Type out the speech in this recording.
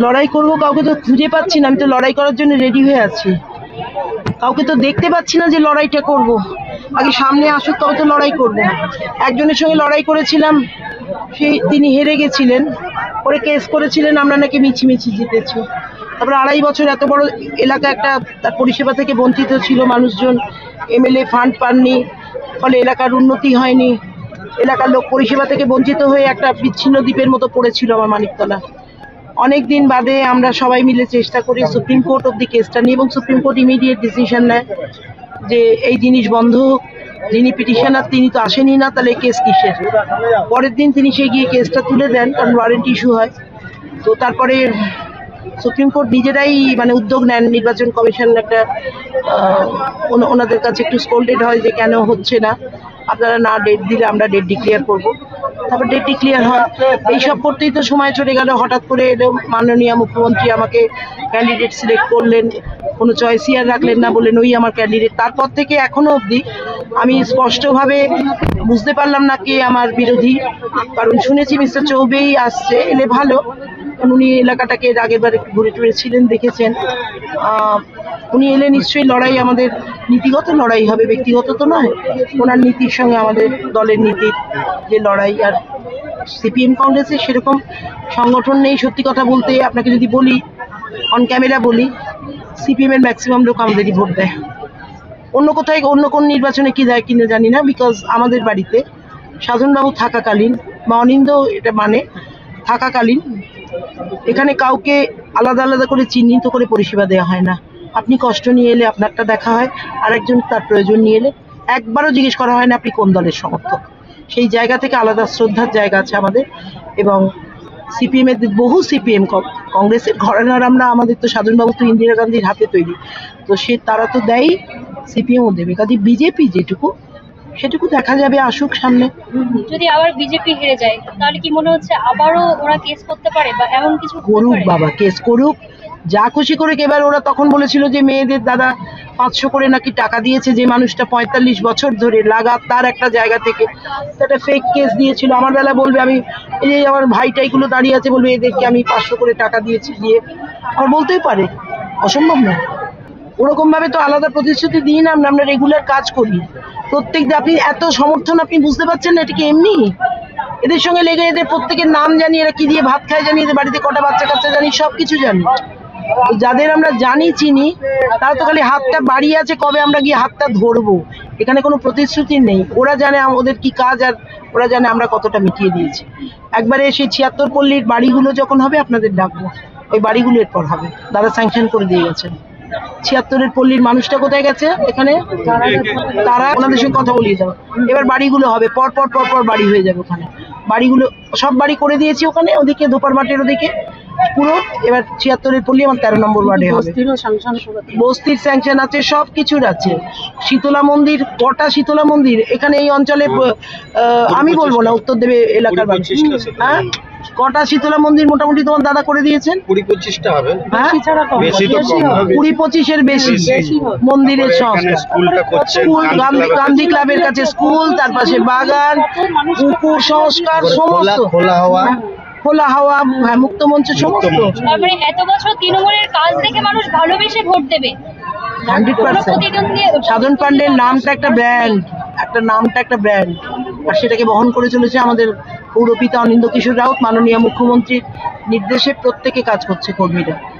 লড়াই করব, কাউকে তো খুঁজে পাচ্ছি না। আমি তো লড়াই করার জন্য রেডি হয়ে আছি, কাউকে তো দেখতে পাচ্ছি না যে লড়াইটা করব। আগে সামনে আসুক তবে তো লড়াই করব। একজনের সঙ্গে লড়াই করেছিলাম, তিনি হেরে গেছিলেন, ওরে কেস করেছিলেন, আমরা নাকি মিছিমিছি জিতেছি। তারপরে 2.5 বছর এত বড় এলাকা একটা তার পরিষেবা থেকে বঞ্চিত ছিল মানুষজন, এমএলএ ফান্ড পাননি, ফলে এলাকার উন্নতি হয়নি, এলাকার লোক পরিষেবা থেকে বঞ্চিত হয়ে একটা বিচ্ছিন্ন দ্বীপের মতো পড়েছিল আমার মানিকতলা। অনেক দিন বাদে আমরা সবাই মিলে চেষ্টা করি সুপ্রিম কোর্ট অব্দি কেসটা নিয়ে, এবং সুপ্রিম কোর্ট ইমিডিয়েট ডিসিশন নেয় যে এই জিনিস বন্ধ হোক। যিনি পিটিশনার তিনি তো আসেনি না, তাহলে কেস কিসের? পরের দিন তিনি সে গিয়ে কেসটা তুলে দেন, কারণ ওয়ারেন্ট ইস্যু হয়। তো তারপরে সুপ্রিম কোর্ট নিজেরাই উদ্যোগ নেন, নির্বাচন কমিশন একটা ওনাদের কাছে একটু স্কোল্ডেড হয় যে কেন হচ্ছে না, আপনারা না ডেট দিলে আমরা ডেট ডিক্লেয়ার করব। তারপর ডেট ডিক্লেয়ার হয়। এইসব করতেই তো সময় চলে গেল। হঠাৎ করে এলো মাননীয় মুখ্যমন্ত্রী আমাকে ক্যান্ডিডেট সিলেক্ট করলেন, কোনো চয়েসই আর রাখলেন না, বললেন ওই আমার ক্যান্ডিডেট। তারপর থেকে এখনো অবধি আমি স্পষ্টভাবে বুঝতে পারলাম না কে আমার বিরোধী, কারণ শুনেছি মিস্টার চৌবেই আসছে, এলে ভালো, উনি এলাকাটাকে আগের বার একটু ঘুরে টুরেছিলেন, দেখেছেন। উনি এলে নিশ্চয়ই লড়াই আমাদের নীতিগত লড়াই হবে, ব্যক্তিগত তো নয়। ওনার নীতির সঙ্গে আমাদের দলের নীতির যে লড়াই। আর সিপিএম কংগ্রেসের সেরকম সংগঠন নেই। সত্যি কথা বলতে আপনাকে যদি বলি, অন ক্যামেরা বলি, সিপিএমের ম্যাক্সিমাম লোক আমাদেরই ভোট দেয়। অন্য কোথায় অন্য কোন নির্বাচনে কি দেয় কিনা জানি না, বিকজ আমাদের বাড়িতে সাধনবাবু থাকাকালীন বা অনিন্দ এটা থাকাকালীন এখানে কাউকে আলাদা আলাদা করে চিহ্নিত করে পরিষেবা দেওয়া হয় না। আপনি কষ্ট নিয়ে এলে আপনারটা দেখা হয়, আরেকজন তার প্রয়োজন নিয়ে এলে একবারও জিজ্ঞেস করা হয় না আপনি কোন দলের সমর্থক। সেই জায়গা থেকে আলাদা শ্রদ্ধার জায়গা আছে আমাদের। এবং সিপিএমের বহু সিপিএম কংগ্রেসের ঘরানার আমরা, আমাদের তো সাধনবাবু তো ইন্দিরা গান্ধীর হাতে তৈরি, তো তারা তো দেয়, সিপিএমও দেবে। কাজে বিজেপি যেটুকু সেটুকু দেখা যাবে, আসুক সামনে। যদি আবার বিজেপি হেরে যায় তাহলে কি মনে হচ্ছে আবারও ওরা কেস করতে পারে বা এমন কিছু করুক? বাবা কেস করুক, যা খুশি করে। এবার ওরা তখন বলেছিল যে মেয়েদের দাদা 500 করে নাকি টাকা দিয়েছে, যে মানুষটা 45 বছর ধরে লাগাতার একটা জায়গা থেকে, একটা ফেক কেস দিয়েছিল। আমার বেলা বলবে, আমি এই যে আমার ভাইটাইগুলো দাঁড়িয়ে আছে, বলবে এদেরকে আমি 500 করে টাকা দিয়েছি, দিয়ে আমার বলতেই পারে, অসম্ভব না। ওরকম ভাবে তো আলাদা প্রতিশ্রুতি দিই না, আমরা রেগুলার কাজ করি। প্রত্যেক আপনি এত সমর্থন আপনি বুঝতে পারছেন না, এটা কি এমনি? এদের সঙ্গে লেগে এদের প্রত্যেকের নাম জানি, এরা কি দিয়ে ভাত খায় জানি, এদের বাড়িতে কটা বাচ্চা কাচ্চা জানি, সব কিছু জানি। যাদের আমরা জানি চিনি, তারা তো খালি হাতটা বাড়িয়ে আছে কবে আমরা গিয়ে হাতটা ধরবো। এখানে কোনো প্রতিশ্রুতি নেই। ওরা জানে ওদের কি কাজ, আর ওরা জানে আমরা কতটা মিটিয়ে দিয়েছি। একবারে সেই 76 পল্লীর বাড়িগুলো যখন হবে আপনাদের ডাকবো, ওই বাড়িগুলো এরপর হবে। দাদা স্যাংশন করে দিয়ে গেছেন। 76 পল্লীর মানুষটা কোথায় গেছে? এখানে তারা ওনাদের সঙ্গে কথা বলিয়ে যাবে। এবার বাড়িগুলো হবে, পর পর পর পর বাড়ি হয়ে যাবে। ওখানে বাড়িগুলো সব বাড়ি করে দিয়েছি, ওখানে ওদিকে ধোপার মাঠের ওদিকে পুরো। এবার 76 পল্লী আমার 13 নম্বর ওয়ার্ডে হবে। বস্তির স্যাংশন আছে, সব কিছুর আছে। শীতলা মন্দির, কটা শীতলা মন্দির এখানে এই অঞ্চলে, আমি বলবো না, উত্তর দেবে এলাকার মানুষ। হ্যাঁ, কটা শীতলা মন্দির মোটামুটি তোমার দাদা করে দিয়েছেন? 20-25টা হবে। হ্যাঁ, 20-25-এর বেশি মন্দিরের সংস্কার। স্কুল, গান্ধী ক্লাবের কাছে স্কুল, তার পাশে বাগান, পুকুর সংস্কার, সমস্ত খোলা হাওয়া, মুক্ত মঞ্চ, সমস্ত। মানে এত বছর তৃণমূলের কাজ দেখে মানুষ ভালোবেসে ভোট দেবে 100%। সাধন পান্ডের নামটা একটা ব্র্যান্ড, নামটা একটা ব্র্যান্ড, আর সেটাকে বহন করে চলেছে আমাদের পৌরপিতা অনিন্দ কিশোর রাউত। মাননীয় মুখ্যমন্ত্রীর নির্দেশে প্রত্যেকে কাজ করছে কর্মীরা।